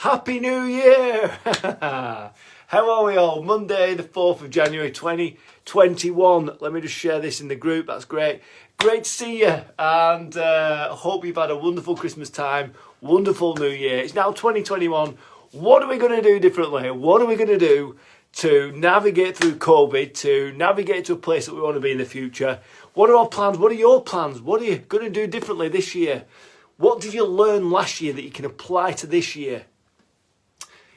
Happy New Year! How are we all? Monday the 4th of January 2021. Let me just share this in the group. That's great. Great to see you, and I hope you've had a wonderful Christmas time, wonderful New Year. It's now 2021. What are we going to do differently? What are we going to do to navigate through COVID, to navigate to a place that we want to be in the future? What are our plans? What are your plans? What are you going to do differently this year? What did you learn last year that you can apply to this year?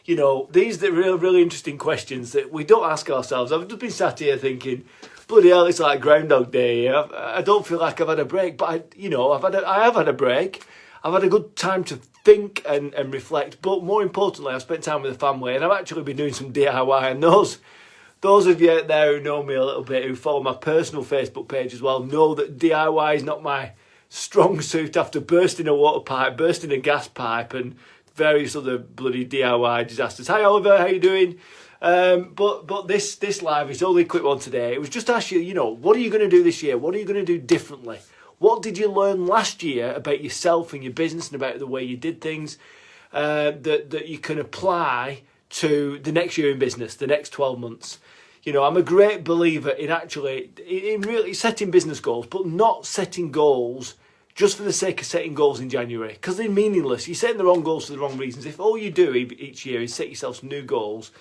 You know, these are really interesting questions that we don't ask ourselves. I've just been sat here thinking, bloody hell, it's like Groundhog Day. I don't feel like I've had a break, but I have had a break. I've had a good time to think and reflect, but more importantly, I've spent time with the family, and I've actually been doing some DIY. And those of you out there who know me a little bit, who follow my personal Facebook page as well, know that DIY is not my strong suit after bursting a water pipe, bursting a gas pipe, and various other bloody DIY disasters. Hi Oliver, how you doing? But this live is only a quick one today. It was just to ask you, what are you going to do this year? What are you going to do differently? What did you learn last year about yourself and your business and about the way you did things that you can apply to the next year in business, the next 12 months? I'm a great believer in really setting business goals, but not setting goals just for the sake of setting goals in January, because they're meaningless. You're setting the wrong goals for the wrong reasons. If all you do each year is set yourself some new goals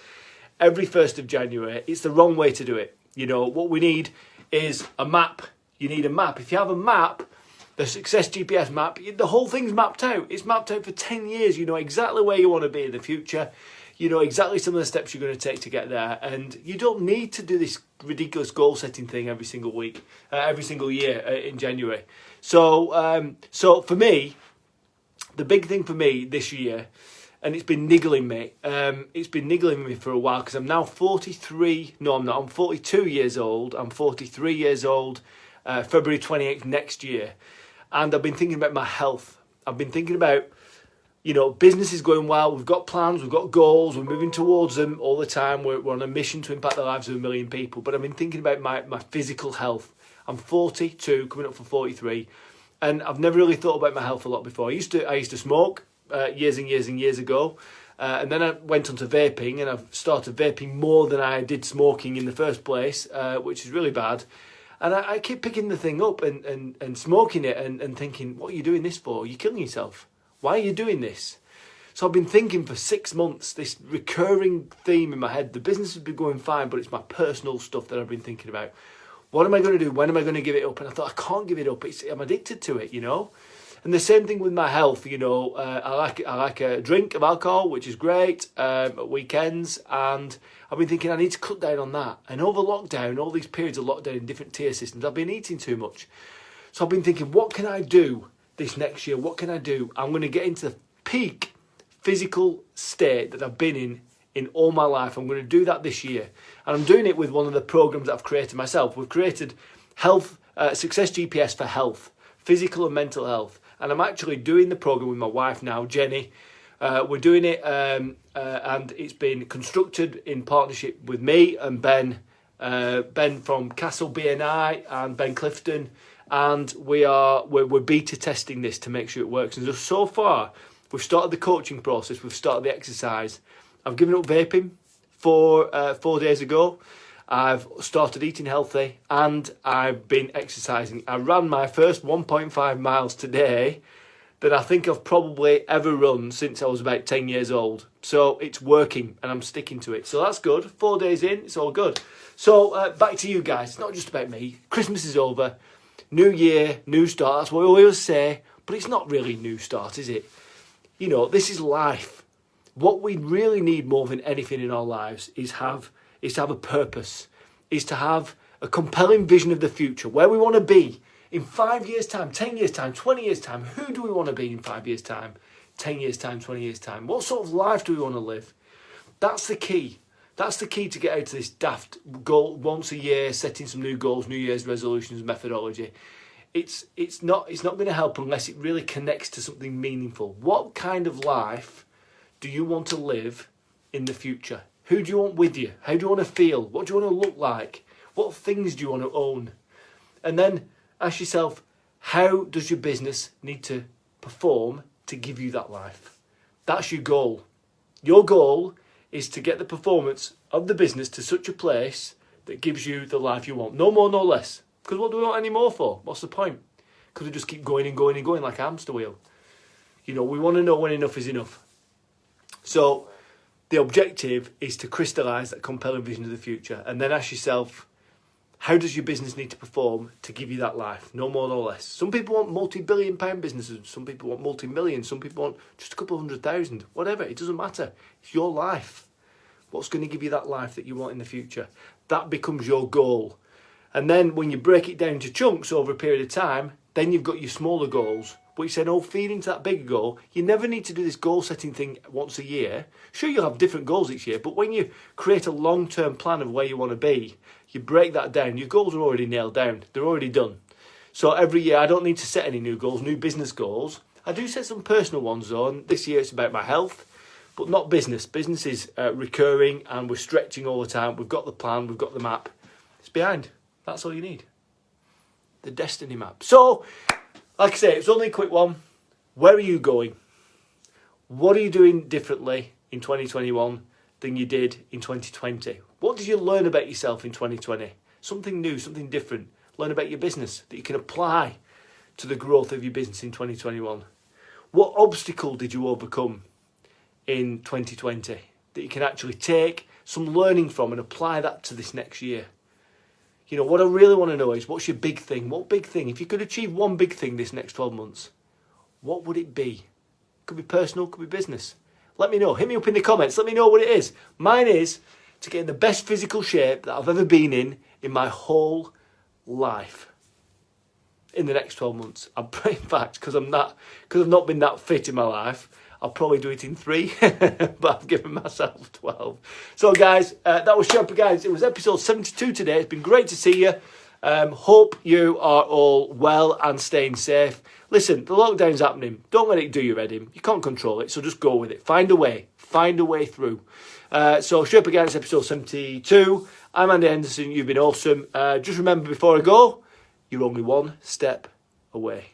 every 1st of January, it's the wrong way to do it. What we need is a map. You need a map. If you have a map, the Success GPS map, the whole thing's mapped out. It's mapped out for 10 years. You know exactly where you want to be in the future. You know exactly some of the steps you're going to take to get there. And you don't need to do this ridiculous goal setting thing every single year in January. So for me, the big thing for me this year, and it's been niggling me for a while, because I'm now 43. No, I'm not. I'm 42 years old. I'm 43 years old, February 28th next year. And I've been thinking about my health. I've been thinking about, business is going well. We've got plans. We've got goals. We're moving towards them all the time. We're on a mission to impact the lives of 1 million people. But I've been thinking about my physical health. I'm 42, coming up for 43. And I've never really thought about my health a lot before. I used to smoke years and years and years ago. And then I went on to vaping, and I've started vaping more than I did smoking in the first place, which is really bad. And I keep picking the thing up and smoking it and thinking, what are you doing this for? You're killing yourself. Why are you doing this? So I've been thinking for 6 months, this recurring theme in my head. The business has been going fine, but it's my personal stuff that I've been thinking about. What am I going to do? When am I going to give it up? And I thought, I can't give it up. I'm addicted to it, And the same thing with my health, I like a drink of alcohol, which is great, at weekends. And I've been thinking I need to cut down on that. And over lockdown, all these periods of lockdown in different tier systems, I've been eating too much. So I've been thinking, what can I do this next year? What can I do? I'm going to get into the peak physical state that I've been in all my life. I'm going to do that this year. And I'm doing it with one of the programs that I've created myself. We've created Success GPS for health, physical and mental health. And I'm actually doing the program with my wife now, Jenny. We're doing it, and it's been constructed in partnership with me and Ben from Castle BNI and Ben Clifton. And we're beta testing this to make sure it works. And so far, we've started the coaching process. We've started the exercise. I've given up vaping 4 days ago. I've started eating healthy, and I've been exercising. I ran my first 1.5 miles today that I think I've probably ever run since I was about 10 years old. So it's working, and I'm sticking to it. So that's good. 4 days in, it's all good. So back to you guys. It's not just about me. Christmas is over. New year, new start. That's what we always say. But it's not really new start, is it? This is life. What we really need more than anything in our lives is to have a purpose, is to have a compelling vision of the future, where we want to be in 5 years' time, 10 years' time, 20 years' time. Who do we want to be in 5 years' time, 10 years' time, 20 years' time? What sort of life do we want to live? That's the key. That's the key to get out of this daft goal once a year, setting some new goals, New Year's resolutions methodology. It's not going to help unless it really connects to something meaningful. What kind of life do you want to live in the future? Who do you want with you? How do you want to feel? What do you want to look like? What things do you want to own? And then ask yourself, how does your business need to perform to give you that life? That's your goal. Your goal is to get the performance of the business to such a place that gives you the life you want. No more, no less. Because what do we want any more for? What's the point? Because we just keep going and going and going like a hamster wheel. You know, we want to know when enough is enough. So the objective is to crystallise that compelling vision of the future, and then ask yourself, how does your business need to perform to give you that life? No more, no less. Some people want multi-billion pound businesses. Some people want multi-million. Some people want just a couple of 100,000. Whatever, it doesn't matter. It's your life. What's going to give you that life that you want in the future? That becomes your goal. And then when you break it down into chunks over a period of time, then you've got your smaller goals, which then all feed into that bigger goal. You never need to do this goal setting thing once a year. Sure, you'll have different goals each year, but when you create a long-term plan of where you want to be, you break that down. Your goals are already nailed down. They're already done. So every year, I don't need to set any new goals, new business goals. I do set some personal ones on. This year, it's about my health, but not business. Business is recurring, and we're stretching all the time. We've got the plan. We've got the map. It's behind. That's all you need. The destiny map. So, like I say, it's only a quick one. Where are you going? What are you doing differently in 2021 than you did in 2020? What did you learn about yourself in 2020? Something new, something different. Learn about your business that you can apply to the growth of your business in 2021. What obstacle did you overcome in 2020 that you can actually take some learning from and apply that to this next year? You know, what I really want to know is, what's your big thing? What big thing? If you could achieve one big thing this next 12 months, what would it be? Could be personal, could be business. Let me know. Hit me up in the comments. Let me know what it is. Mine is to get in the best physical shape that I've ever been in my whole life in the next 12 months. In fact, because I've not been that fit in my life, I'll probably do it in 3, but I've given myself 12. So guys, that was Sherpa, guys. It was episode 72 today. It's been great to see you. Hope you are all well and staying safe. Listen, the lockdown's happening. Don't let it do your head in. You can't control it, so just go with it. Find a way. Find a way through. So Sherpa, guys, episode 72. I'm Andy Henderson. You've been awesome. Just remember, before I go, you're only one step away.